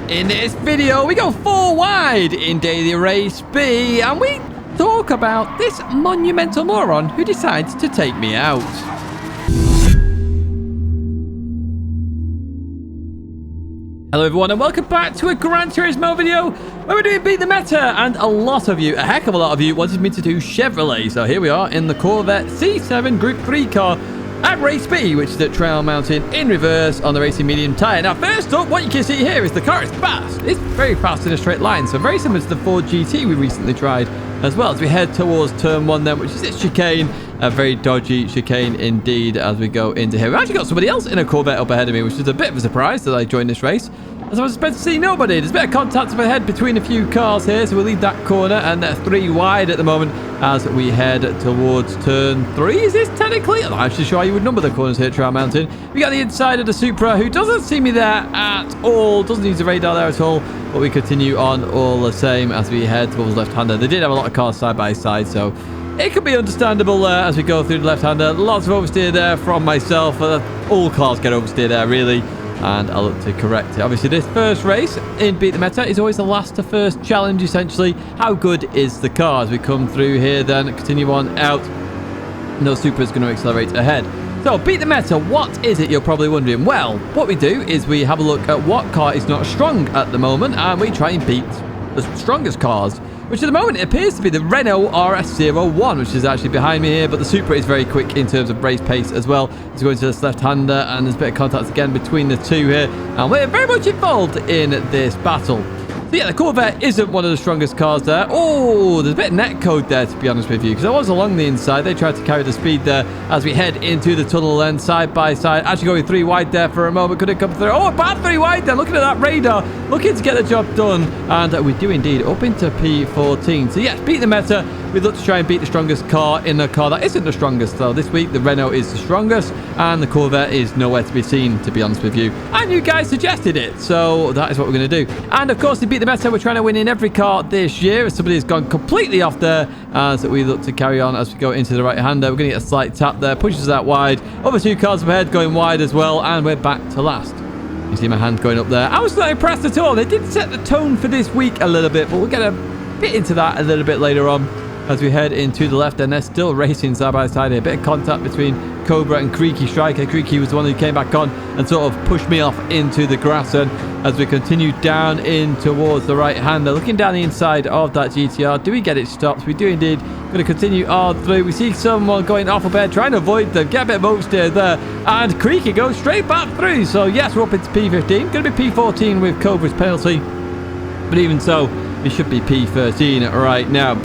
In this video, we go 4 wide in Daily Race B, and we talk about this monumental moron who decides to take me out. Hello everyone and welcome back to a Gran Turismo video where we're doing Beat the Meta, and a lot of you, a heck of a lot of you, wanted me to do Chevrolet. So here we are in the Corvette C7 Group 3 car at Race B, which is at Trail Mountain in reverse on the racing medium tyre. Now first up, what you can see here is the car is fast. It's very fast in a straight line, so very similar to the Ford GT we recently tried as well, as we head towards turn 1 then, which is its chicane. A very dodgy chicane indeed as we go into here. We've actually got somebody else in a Corvette up ahead of me, which is a bit of a surprise that I joined this race, as I was supposed to see nobody. There's a bit of contact up ahead between a few cars here, so we'll leave that corner, and 3 wide at the moment as we head towards turn 3. Is this technically? I'm not actually sure how you would number the corners here at Trail Mountain. We got the inside of the Supra, who doesn't see me there at all, doesn't use the radar there at all, but we continue on all the same as we head towards left-hander. They did have a lot of cars side by side, so it could be understandable as we go through the left-hander. Lots of oversteer there from myself. All cars get oversteer there, really, and I'll look to correct it. Obviously, this first race in Beat the Meta is always the last to first challenge, essentially. How good is the car as we come through here, then continue on out? No Supra is going to accelerate ahead. So, Beat the Meta, what is it, you're probably wondering? Well, what we do is we have a look at what car is not strong at the moment, and we try and beat the strongest cars, which at the moment it appears to be the Renault RS01, which is actually behind me here, but the Supra is very quick in terms of race pace as well. It's going to this left-hander, and there's a bit of contact again between the two here, and we're very much involved in this battle. So yeah, the Corvette isn't one of the strongest cars there. Oh, there's a bit of net code there, to be honest with you, because I was along the inside. They tried to carry the speed there as we head into the tunnel then, side by side. Actually going 3 wide there for a moment. Could it come through? Oh, bad 3 wide there. Looking at that radar. Looking to get the job done. And we do indeed up into P14. So yes, Beat the Meta. We'd look to try and beat the strongest car in a car that isn't the strongest. So this week, the Renault is the strongest, and the Corvette is nowhere to be seen, to be honest with you. And you guys suggested it, so that is what we're going to do. And of course, to Beat the Meta, we're trying to win in every car this year. Somebody has gone completely off there as we look to carry on as we go into the right-hander. We're going to get a slight tap there, pushes us out wide. Other 2 cars up ahead going wide as well, and we're back to last. You see my hand going up there. I was not impressed at all. They did set the tone for this week a little bit, but we'll get a bit into that a little bit later on as we head into the left, and they're still racing side by side here. A bit of contact between Cobra and Creaky Striker. Creaky was the one who came back on and sort of pushed me off into the grass, and as we continue down in towards the right hander, looking down the inside of that GTR, do we get it stopped? We do indeed. Going to continue on through. We see someone going off a bed, trying to avoid them, get a bit of oversteer there, and Creaky goes straight back through. So yes, we're up into P15. Going to be P14 with Cobra's penalty, but even so, it should be P13 right now.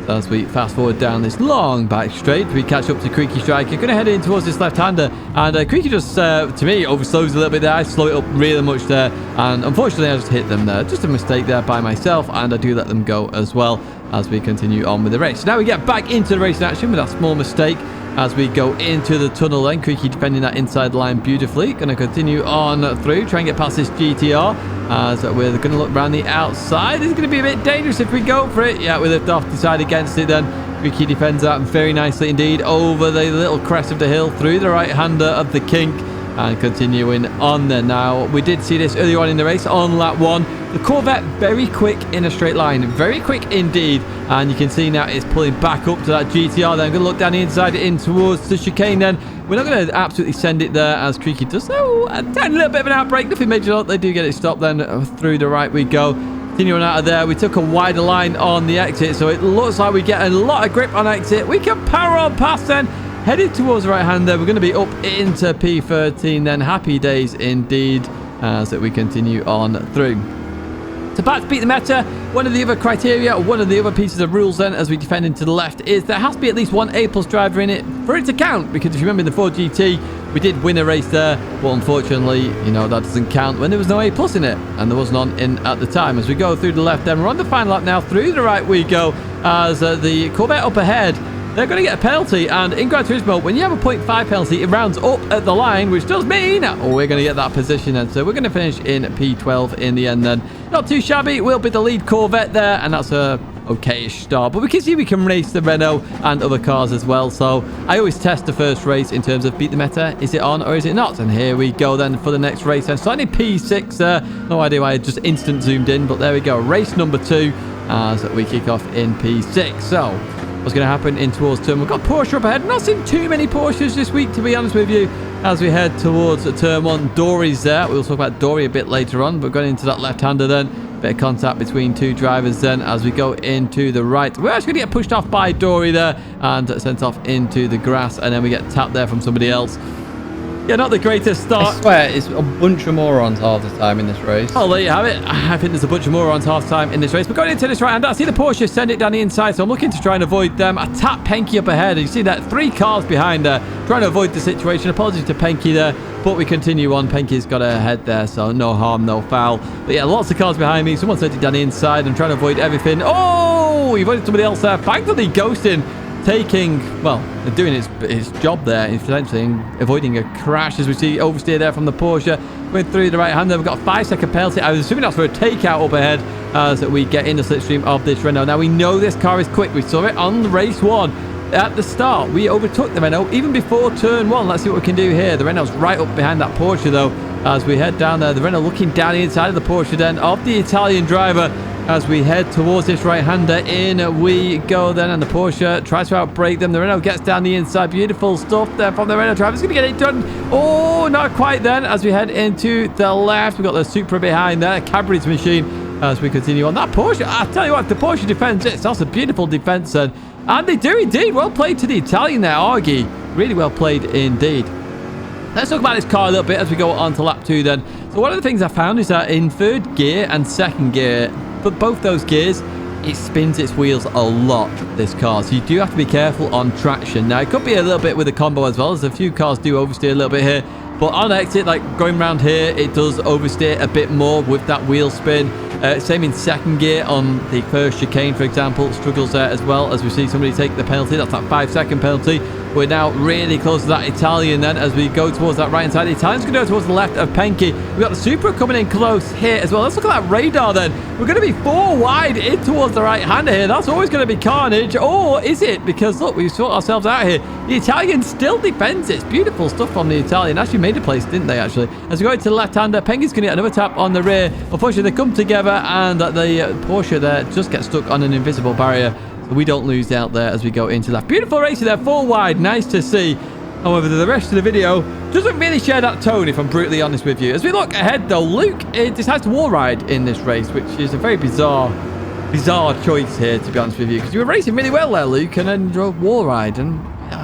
As we fast forward down this long back straight, we catch up to Creaky Striker. Going to head in towards this left-hander, and Creaky just, to me, overslows a little bit there. I slow it up really much there, and unfortunately I just hit them there. Just a mistake there by myself, and I do let them go as well as we continue on with the race. Now we get back into the racing action with that small mistake as we go into the tunnel then. Creaky defending that inside line beautifully. Going to continue on through, try and get past this GTR as we're going to look around the outside. This is going to be a bit dangerous if we go for it. Yeah, we lift off, decide against it then. Creaky defends that very nicely indeed over the little crest of the hill through the right-hander of the kink, and continuing on there. Now, we did see this earlier on in the race on lap 1. The Corvette very quick in a straight line, very quick indeed, and you can see now it's pulling back up to that GTR. Then I'm going to look down the inside in towards the chicane then. We're not going to absolutely send it there as Creaky does. Oh, a tiny little bit of an outbreak, nothing major. They do get it stopped then. Through the right we go. Continuing out of there, we took a wider line on the exit, so it looks like we get a lot of grip on exit. We can power on past then, headed towards the right hand there. We're going to be up into P13 then. Happy days indeed as we continue on through. So back to Beat the Meta, one of the other criteria, or one of the other pieces of rules then as we defend into the left, is there has to be at least 1 A+ driver in it for it to count, because if you remember in the Ford GT, we did win a race there, but unfortunately, you know, that doesn't count when there was no A+ in it, and there was none in at the time. As we go through the left then, we're on the final lap now, through the right we go, as the Corvette up ahead, they're going to get a penalty, and in Gran Turismo, when you have a 0.5 penalty, it rounds up at the line, which does mean we're going to get that position, and so we're going to finish in P12 in the end then. Not too shabby, we'll be the lead Corvette there, and that's a okay-ish start. But we can see we can race the Renault and other cars as well. So I always test the first race in terms of beat the meta. Is it on or is it not? And here we go then for the next race. And starting P6 there. No idea why I just instant zoomed in, but there we go. Race number 2 as we kick off in P6. So what's going to happen in towards turn? We've got Porsche up ahead. Not seen too many Porsches this week, to be honest with you, as we head towards turn 1. Dory's there. We'll talk about Dory a bit later on, but going into that left-hander then. Bit of contact between two drivers then as we go into the right. We're actually going to get pushed off by Dory there and sent off into the grass, and then we get tapped there from somebody else. Yeah, not the greatest start. I swear, it's a bunch of morons half the time in this race. Oh, there you have it. I think there's a bunch of morons half time in this race. But going into this right hand, I see the Porsche send it down the inside, so I'm looking to try and avoid them. I tap Penke up ahead, and you see that 3 cars behind there, trying to avoid the situation. Apologies to Penke there, but we continue on. Penke's got a head there, so no harm, no foul. But yeah, lots of cars behind me. Someone sent it down the inside. I'm trying to avoid everything. Oh, he avoided somebody else there. Thankfully, ghosting. Doing his job there, essentially avoiding a crash as we see oversteer there from the Porsche. Went through the right hand there. We've got a 5-second penalty. I was assuming that's for a takeout up ahead as we get in the slipstream of this Renault. Now we know this car is quick. We saw it on the race 1 at the start. We overtook the Renault even before turn 1. Let's see what we can do here. The Renault's right up behind that Porsche though as we head down there. The Renault looking down the inside of the Porsche then of the Italian driver. As we head towards this right-hander, in we go then, and the Porsche tries to outbrake them. The Renault gets down the inside. Beautiful stuff there from the Renault driver. It's going to get it done. Oh, not quite then. As we head into the left, we've got the Supra behind there, Cadbury's machine, as we continue on. That Porsche, I tell you what, the Porsche defends it. That's a beautiful defense, and they do indeed. Well played to the Italian there, Argy. Really well played indeed. Let's talk about this car a little bit as we go on to lap 2 then. So one of the things I found is that in 3rd gear and 2nd gear, but both those gears, it spins its wheels a lot, this car. So you do have to be careful on traction. Now, it could be a little bit with the combo as well, as a few cars do oversteer a little bit here. But on exit, like going around here, it does oversteer a bit more with that wheel spin. Same in 2nd gear on the first chicane, for example. Struggles there as well as we see somebody take the penalty. That's that 5-second penalty. We're now really close to that Italian then as we go towards that right-hand side. The Italian's going to go towards the left of Penke. We've got the Supra coming in close here as well. Let's look at that radar then. We're going to be 4 wide in towards the right-hander here. That's always going to be carnage. Or is it? Because look, we've sorted ourselves out here. The Italian still defends it. It's beautiful stuff from the Italian. Actually made a place, didn't they, actually? As we go into the left-hander, Penke's going to get another tap on the rear. Unfortunately, they come together and the Porsche there just gets stuck on an invisible barrier. We don't lose out there as we go into that. Beautiful racing there, 4 wide. Nice to see. However, the rest of the video doesn't really share that tone, if I'm brutally honest with you. As we look ahead, though, Luke decides to wall ride in this race, which is a very bizarre choice here, to be honest with you. Because you were racing really well there, Luke, and then drove wall ride. And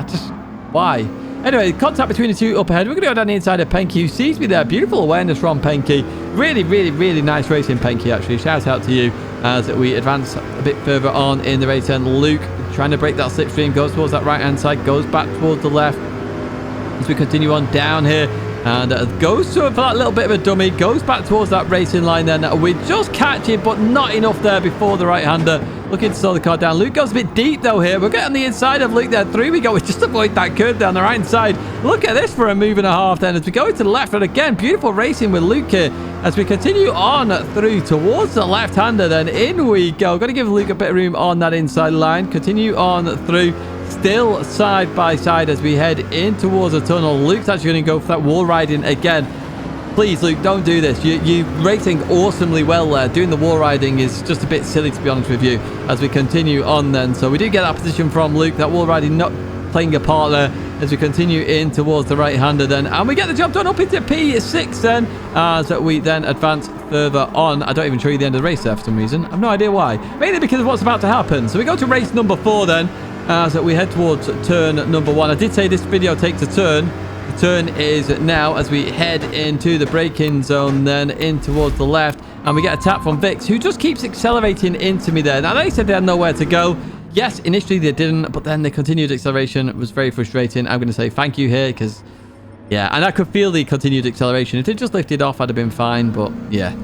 just why? Anyway, contact between the two up ahead. We're going to go down the inside of Penke, who sees me there. Beautiful awareness from Penke. Really, really, really nice racing, Penke, actually. Shout out to you as we advance a bit further on in the race. And Luke trying to break that slipstream, goes towards that right-hand side, goes back towards the left as we continue on down here. And goes to for that little bit of a dummy, goes back towards that racing line then. We just catch it, but not enough there before the right-hander. Looking to slow the car down. Luke goes a bit deep, though, here. We're getting on the inside of Luke there. Through we go. We just avoid that curve down the right-hand side. Look at this for a move and a half then as we go to the left. And again, beautiful racing with Luke here as we continue on through towards the left-hander then. In we go. Got to give Luke a bit of room on that inside line. Continue on through. Still side by side as we head in towards a tunnel. Luke's actually going to go for that wall riding again. Please, Luke, don't do this. You're racing awesomely well there. Doing the wall riding is just a bit silly, to be honest with you, as we continue on then. So we do get that position from Luke. That wall riding not playing a part there as we continue in towards the right-hander then. And we get the job done up into P6 then as we then advance further on. I don't even show you the end of the race there for some reason. I've no idea why. Mainly because of what's about to happen. So we go to race number 4 then. As we head towards turn number 1. I did say this video takes a turn. The turn is now as we head into the braking zone, then in towards the left. And we get a tap from Vix, who just keeps accelerating into me there. Now, they said they had nowhere to go. Yes, initially they didn't, but then the continued acceleration was very frustrating. I'm going to say thank you here because, yeah, and I could feel the continued acceleration. If it just lifted off, I'd have been fine, but yeah.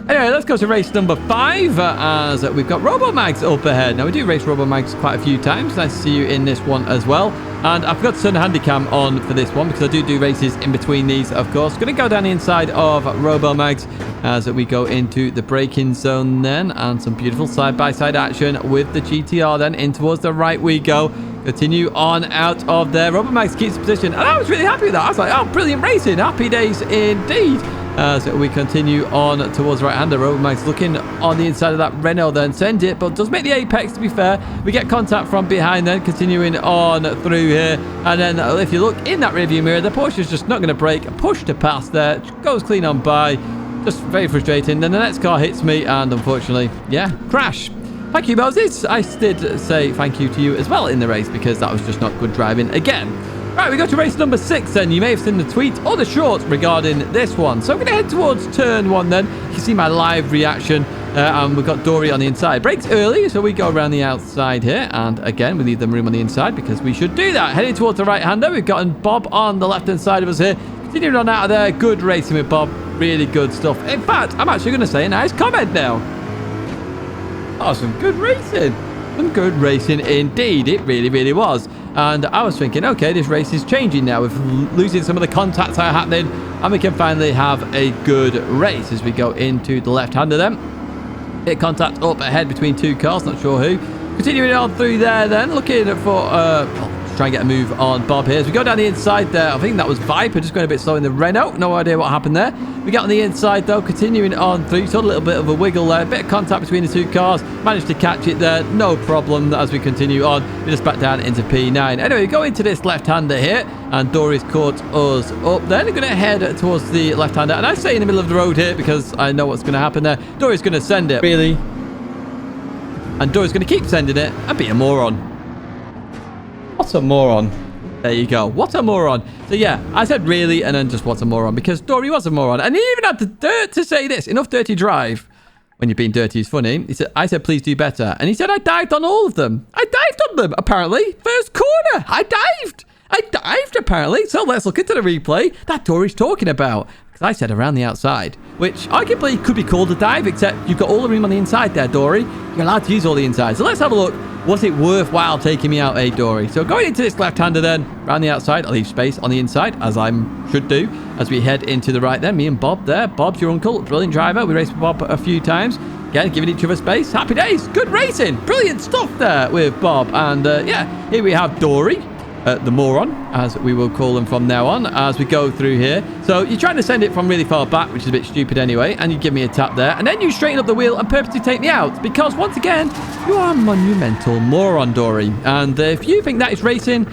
Anyway, let's go to race number 5 as we've got Robomags up ahead. Now, we do race Robomags quite a few times. Nice to see you in this one as well. And I forgot to turn the Handycam on for this one because I do races in between these, of course. Going to go down the inside of Robomags as we go into the braking zone then. And some beautiful side-by-side action with the GTR then. In towards the right we go. Continue on out of there. Robomags keeps position. And I was really happy with that. I was like, oh, brilliant racing. Happy days indeed. As we continue on towards right-hander. Robomags looking on the inside of that Renault then. Send it, but does make the apex, to be fair. We get contact from behind then. Continuing on through here. And then if you look in that rearview mirror, the Porsche's just not going to brake. Push to pass there. Goes clean on by. Just very frustrating. Then the next car hits me and unfortunately, yeah, crash. Thank you, Moses. I did say thank you to you as well in the race because that was just not good driving again. Right, we go to race number 6 then. You may have seen the tweet or the short regarding this one. So I'm going to head towards turn 1 then. You can see my live reaction. And we've got Dory on the inside. Brakes early, so we go around the outside here. And again, we leave them room on the inside because we should do that. Heading towards the right-hander. We've got Bob on the left-hand side of us here. Continuing on out of there. Good racing with Bob. Really good stuff. In fact, I'm actually going to say a nice comment now. Oh, some good racing. Some good racing indeed. It really, really was. And I was thinking, okay, this race is changing now. We're losing some of the contacts that are happening. And we can finally have a good race as we go into the left-hander then. Hit contact up ahead between two cars. Not sure who. Continuing on through there then. Looking for... try and get a move on Bob here. As we go down the inside there, I think that was Viper just going a bit slow in the Renault. No idea what happened there. We get on the inside though, continuing on through. Saw a little bit of a wiggle there. A bit of contact between the two cars. Managed to catch it there. No problem as we continue on. We just back down into P9. Anyway, we go into this left-hander here. And Dory's caught us up there. We're going to head towards the left-hander. And I say in the middle of the road here because I know what's going to happen there. Dory's going to send it. Really? And Dory's going to keep sending it and be a moron. What a moron. There you go. What a moron. So yeah, I said really and then just what a moron because Dory was a moron. And he even had the dirt to say this. Enough dirty drive. When you're being dirty is funny. He said, I said, please do better. And he said, I dived on all of them. I dived on them, apparently. First corner. I dived apparently. So let's look into the replay that Dory's talking about. Because I said around the outside, which arguably could be called a dive, except you've got all the room on the inside there, Dory. You're allowed to use all the inside. So let's have a look. Was it worthwhile taking me out, Dory? So going into this left-hander then, around the outside, I'll leave space on the inside, as I should do, as we head into the right then. Me and Bob there. Bob's your uncle, brilliant driver. We raced with Bob a few times. Again, giving each other space. Happy days. Good racing. Brilliant stuff there with Bob. And yeah, here we have Dory. The moron, as we will call them from now on, as we go through here. So you're trying to send it from really far back, which is a bit stupid anyway, and you give me a tap there, and then you straighten up the wheel and purposely take me out, because once again, you are a monumental moron, Dory. And if you think that is racing,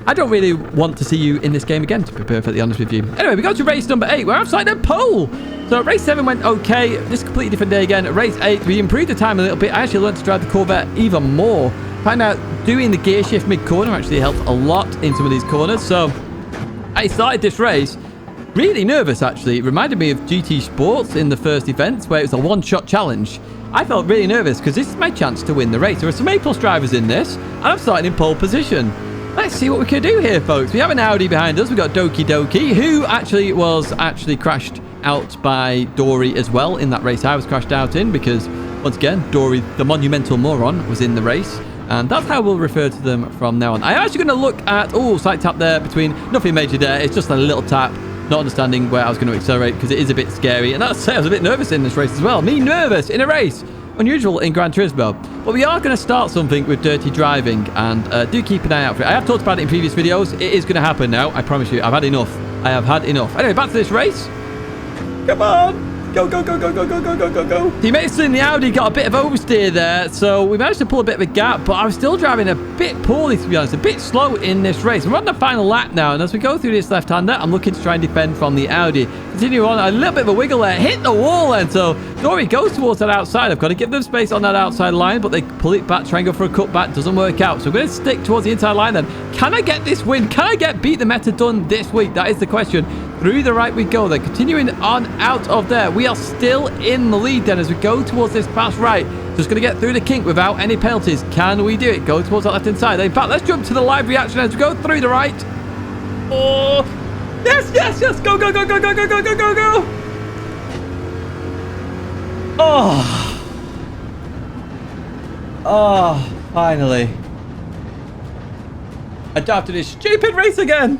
I don't really want to see you in this game again, to be perfectly honest with you. Anyway, we go to race number 8. We're outside the pole. So race 7 went okay. This is a completely different day again. Race 8, we improved the time a little bit. I actually learned to drive the Corvette even more. Find out doing the gear shift mid-corner actually helped a lot in some of these corners. So I started this race really nervous, actually. It reminded me of GT Sports in the first event where it was a one-shot challenge. I felt really nervous because this is my chance to win the race. There are some A+ drivers in this, and I'm starting in pole position. Let's see what we can do here, folks. We have an Audi behind us. We've got Doki Doki, who actually was crashed out by Dory as well in that race I was crashed out in, because once again, Dory, the monumental moron, was in the race. And that's how we'll refer to them from now on. I'm actually going to look at... Oh, slight tap there between... Nothing major there. It's just a little tap. Not understanding where I was going to accelerate because it is a bit scary. And that's... I was a bit nervous in this race as well. Me nervous in a race. Unusual in Gran Turismo. But we are going to start something with dirty driving. And do keep an eye out for it. I have talked about it in previous videos. It is going to happen now. I promise you. I've had enough. I have had enough. Anyway, back to this race. Come on. Go, go, go, go, go, go, go, go, go, go. Team Mason in the Audi got a bit of oversteer there, so we managed to pull a bit of a gap, but I was still driving a bit poorly, to be honest, a bit slow in this race. We're on the final lap now, and as we go through this left-hander, I'm looking to try and defend from the Audi. Continue on, a little bit of a wiggle there, hit the wall then, so Dory goes towards that outside. I've got to give them space on that outside line, but they pull it back, try and go for a cutback, doesn't work out. So we're going to stick towards the inside line then. Can I get this win? Can I get beat the meta done this week? That is the question. Through the right we go then, continuing on out of there. We are still in the lead then as we go towards this fast right. Just going to get through the kink without any penalties. Can we do it? Go towards that left-hand side. In fact, let's jump to the live reaction as we go through the right. Oh, yes, yes, yes. Go, go, go, go, go, go, go, go, go, go. Oh. Oh, finally. I don't have to do this stupid race again.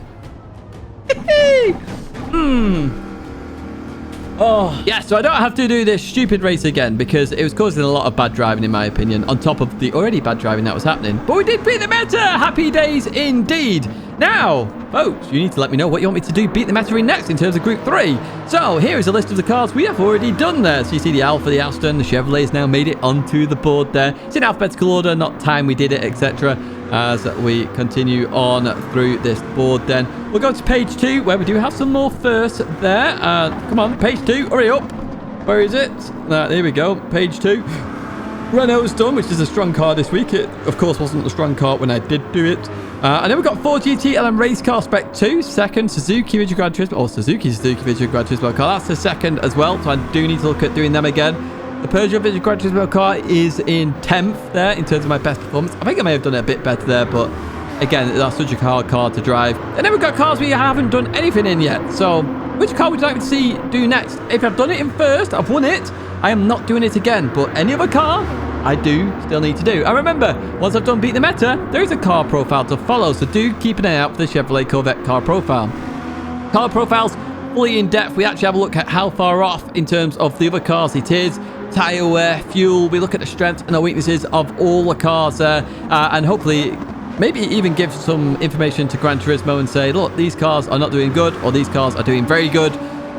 Oh, yeah, so I don't have to do this stupid race again because it was causing a lot of bad driving, in my opinion, on top of the already bad driving that was happening. But we did beat the meta. Happy days indeed. Now, folks, you need to let me know what you want me to do beat the meta in next in terms of Group 3. So here is a list of the cars we have already done there. So you see the Alfa, the Aston, the Chevrolet has now made it onto the board there. It's in alphabetical order, not time we did it, etc. As we continue on through this board then. We'll go to page 2 where we do have some more first there. Come on, page 2, hurry up. Where is it? There we go, page 2. Renault's done, which is a strong car this week. It, of course, wasn't a strong car when I did do it. And then we've got Ford GT LM Race Car Spec 2. Second, Suzuki Video Gran Turismo. Or Suzuki Video Gran Turismo car. That's the second as well. So I do need to look at doing them again. The Peugeot Video Gran Turismo car is in 10th there in terms of my best performance. I think I may have done it a bit better there, but again, that's such a hard car to drive. And then we've got cars we haven't done anything in yet. So which car would you like me to see do next? If I've done it in first, I've won it. I am not doing it again, but any other car I do still need to do. And remember, once I've done beat the meta, there is a car profile to follow, so do keep an eye out for the Chevrolet Corvette car profile. Car profiles fully in depth. We actually have a look at how far off in terms of the other cars it is, tyre wear, fuel. We look at the strengths and the weaknesses of all the cars there, and hopefully maybe even give some information to Gran Turismo and say, look, these cars are not doing good, or these cars are doing very good.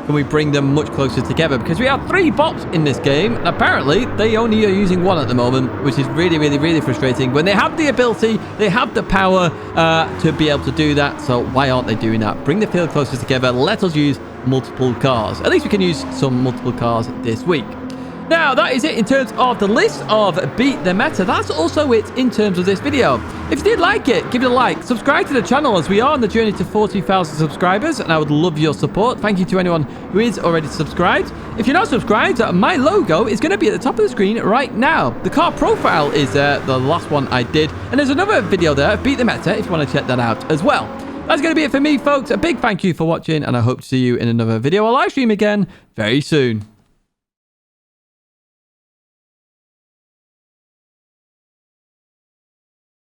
Can we bring them much closer together? Because we have 3 bots in this game, and apparently they only are using 1 at the moment, which is really, really, really frustrating. When they have the ability, they have the power to be able to do that, so why aren't they doing that? Bring the field closer together. Let us use multiple cars. At least we can use some multiple cars this week. Now, that is it in terms of the list of Beat the Meta. That's also it in terms of this video. If you did like it, give it a like. Subscribe to the channel as we are on the journey to 40,000 subscribers, and I would love your support. Thank you to anyone who is already subscribed. If you're not subscribed, my logo is going to be at the top of the screen right now. The car profile is the last one I did, and there's another video there, Beat the Meta, if you want to check that out as well. That's going to be it for me, folks. A big thank you for watching, and I hope to see you in another video or live stream again very soon.